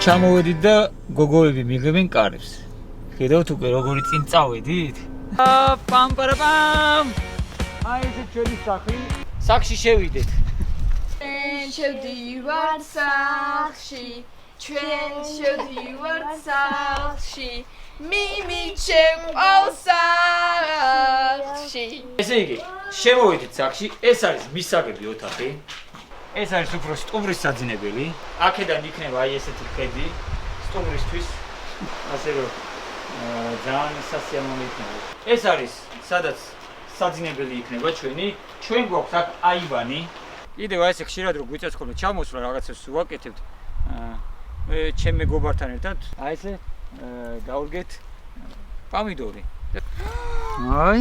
ჩამოვედით და გოგოები მიღებენ კარებს. ხედავთ უკვე როგორი წინ წავედით? პამ. აი ეს ჩვენი სახლი. სახლში შევიდეთ. შევდივართ სახლში, ჩვენ შევდივართ სახლში, მიმიჩემყავს სახლში. ესე იგი, შემოვედით სახლში, ეს არის მისაღები ოთახი. ეს არის უფრო სტუმრის საძინებელი. აქედან იქნება აი ესეთი ხედი სტუმრისთვის. ასე რომ ძალიან სასიამოვნო იქნება. ეს არის სადაც საძინებელი იქნება ჩვენი. ჩვენ გვაქვს აქ აივანი. კიდევ აი ესე ხშირად რო გვიწევს ხოლმე ჩამოსვლა რაღაცას ვაკეთებთ. ჩემ მეგობართან ერთად აი ესე გავდგეთ პომიდორი. აი